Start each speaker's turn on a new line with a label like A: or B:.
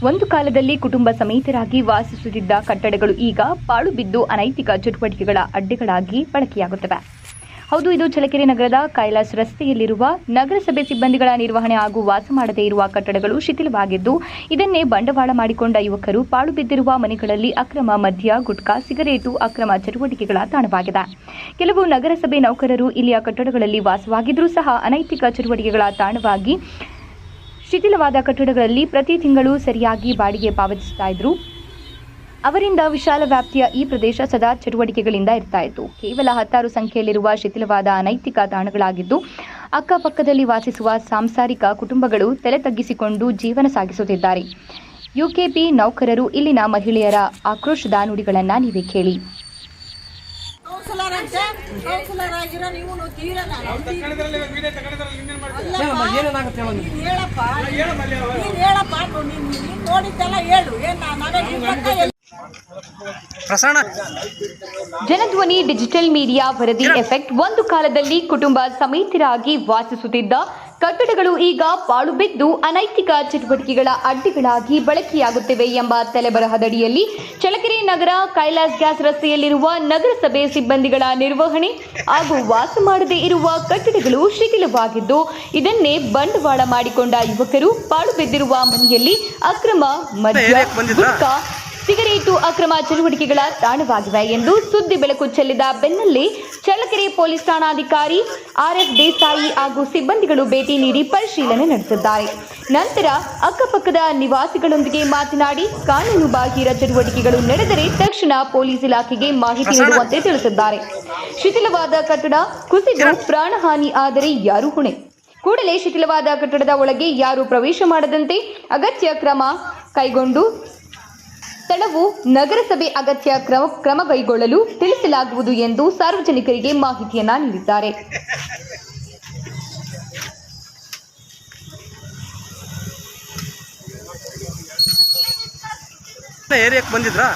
A: ಒಂದು ಕಾಲದಲ್ಲಿ ಕುಟುಂಬ ಸಮೇತರಾಗಿ ವಾಸಿಸುತ್ತಿದ್ದ ಕಟ್ಟಡಗಳು ಈಗ ಪಾಳು ಬಿದ್ದು ಅನೈತಿಕ ಚಟುವಟಿಕೆಗಳ ಅಡ್ಡೆಗಳಾಗಿ ಬಳಕೆಯಾಗುತ್ತವೆ. ಹೌದು, ಇದು ಚಳ್ಳಕೆರೆ ನಗರದ ಕೈಲಾಸ್ ರಸ್ತೆಯಲ್ಲಿರುವ ನಗರಸಭೆ ಸಿಬ್ಬಂದಿಗಳ ನಿರ್ವಹಣೆ ಹಾಗೂ ವಾಸ ಮಾಡದೇ ಇರುವ ಕಟ್ಟಡಗಳು ಶಿಥಿಲವಾಗಿದ್ದು, ಇದನ್ನೇ ಬಂಡವಾಳ ಮಾಡಿಕೊಂಡ ಯುವಕರು ಪಾಳು ಬಿದ್ದಿರುವ ಮನೆಗಳಲ್ಲಿ ಅಕ್ರಮ ಮದ್ಯ, ಗುಟ್ಕಾ, ಸಿಗರೇಟು ಅಕ್ರಮ ಚಟುವಟಿಕೆಗಳ ತಾಣವಾಗಿದೆ. ಕೆಲವು ನಗರಸಭೆ ನೌಕರರು ಇಲ್ಲಿಯ ಕಟ್ಟಡಗಳಲ್ಲಿ ವಾಸವಾಗಿದ್ದರೂ ಸಹ ಅನೈತಿಕ ಚಟುವಟಿಕೆಗಳ ತಾಣವಾಗಿ ಶಿಥಿಲವಾದ ಕಟ್ಟಡಗಳಲ್ಲಿ ಪ್ರತಿ ತಿಂಗಳು ಸರಿಯಾಗಿ ಬಾಡಿಗೆ ಪಾವತಿಸುತ್ತಾ ಇದ್ರು. ಅವರಿಂದ ವಿಶಾಲ ವ್ಯಾಪ್ತಿಯ ಈ ಪ್ರದೇಶ ಸದಾ ಚಟುವಟಿಕೆಗಳಿಂದ ಇರ್ತಾ ಇತ್ತು. ಕೇವಲ 10 ಸಂಖ್ಯೆಯಲ್ಲಿರುವ ಶಿಥಿಲವಾದ ಅನೈತಿಕ ತಾಣಗಳಾಗಿದ್ದು, ಅಕ್ಕಪಕ್ಕದಲ್ಲಿ ವಾಸಿಸುವ ಸಾಂಸಾರಿಕ ಕುಟುಂಬಗಳು ತಲೆ ತಗ್ಗಿಸಿಕೊಂಡು ಜೀವನ ಸಾಗಿಸುತ್ತಿದ್ದಾರೆ. ಯುಕೆಪಿ ನೌಕರರು ಇಲ್ಲಿನ ಮಹಿಳೆಯರ ಆಕ್ರೋಶದ ನುಡಿಗಳನ್ನು ನೀವೇ ಕೇಳಿ. ಜನಧ್ವನಿ ಡಿಜಿಟಲ್ ಮೀಡಿಯಾ ವರದಿ ಎಫೆಕ್ಟ್. ಒಂದು ಕಾಲದಲ್ಲಿ ಕುಟುಂಬ ಸಮೇತರಾಗಿ ವಾಸಿಸುತ್ತಿದ್ದ ಕಟ್ಟಡಗಳು ಈಗ ಪಾಳು ಬಿದ್ದು ಅನೈತಿಕ ಚಟುವಟಿಕೆಗಳ ಅಡ್ಡೆಗಳಾಗಿ ಬಳಕೆಯಾಗುತ್ತಿವೆ ಎಂಬ ತಲೆಬರಹದಡಿಯಲ್ಲಿ ಚಳ್ಳಕೆರೆ ನಗರ ಕೈಲಾಸ್ ಗ್ಯಾಸ್ ರಸ್ತೆಯಲ್ಲಿರುವ ನಗರಸಭೆ ಸಿಬ್ಬಂದಿಗಳ ನಿರ್ವಹಣೆ ಹಾಗೂ ವಾಸ ಮಾಡದೇ ಇರುವ ಕಟ್ಟಡಗಳು ಶಿಥಿಲವಾಗಿದ್ದು, ಇದನ್ನೇ ಬಂಡವಾಳ ಮಾಡಿಕೊಂಡ ಯುವಕರು ಪಾಳು ಬಿದ್ದಿರುವ ಮನೆಯಲ್ಲಿ ಅಕ್ರಮ ಮದ್ಯ, ಗುಟ್ಕಾ, ಸಿಗರೇಟು ಅಕ್ರಮ ಚಟುವಟಿಕೆಗಳ ತಾಣವಾಗಿವೆ ಎಂದು ಸುದ್ದಿ ಬೆಳಕು ಚೆಲ್ಲಿದ ಬೆನ್ನಲ್ಲೇ ಚಳ್ಳಕೆರೆ ಪೊಲೀಸ್ ಠಾಣಾಧಿಕಾರಿ RF ದೇಸಾಯಿ ಹಾಗೂ ಸಿಬ್ಬಂದಿಗಳು ಭೇಟಿ ನೀಡಿ ಪರಿಶೀಲನೆ ನಡೆಸಿದ್ದಾರೆ. ನಂತರ ಅಕ್ಕಪಕ್ಕದ ನಿವಾಸಿಗಳೊಂದಿಗೆ ಮಾತನಾಡಿ ಕಾನೂನು ಬಾಹಿರ ಚಟುವಟಿಕೆಗಳು ನಡೆದರೆ ತಕ್ಷಣ ಪೊಲೀಸ್ ಇಲಾಖೆಗೆ ಮಾಹಿತಿ ನೀಡುವಂತೆ ತಿಳಿಸಿದ್ದಾರೆ. ಶಿಥಿಲವಾದ ಕಟ್ಟಡ ಕುಸಿದು ಪ್ರಾಣಹಾನಿ ಆದರೆ ಯಾರು ಹೊಣೆ? ಕೂಡಲೇ ಶಿಥಿಲವಾದ ಕಟ್ಟಡದ ಒಳಗೆ ಯಾರು ಪ್ರವೇಶ ಮಾಡದಂತೆ ಅಗತ್ಯ ಕ್ರಮ ಕೈಗೊಂಡು ಸ್ಥಳವು ನಗರಸಭೆ ಅಗತ್ಯ ಕ್ರಮ ಕೈಗೊಳ್ಳಲು ತಿಳಿಸಲಾಗುವುದು ಎಂದು ಸಾರ್ವಜನಿಕರಿಗೆ ಮಾಹಿತಿಯನ್ನ ನೀಡಿದ್ದಾರೆ.
B: ಏರಿಯಾಕ್ಕೆ ಬಂದಿದ್ರಾ?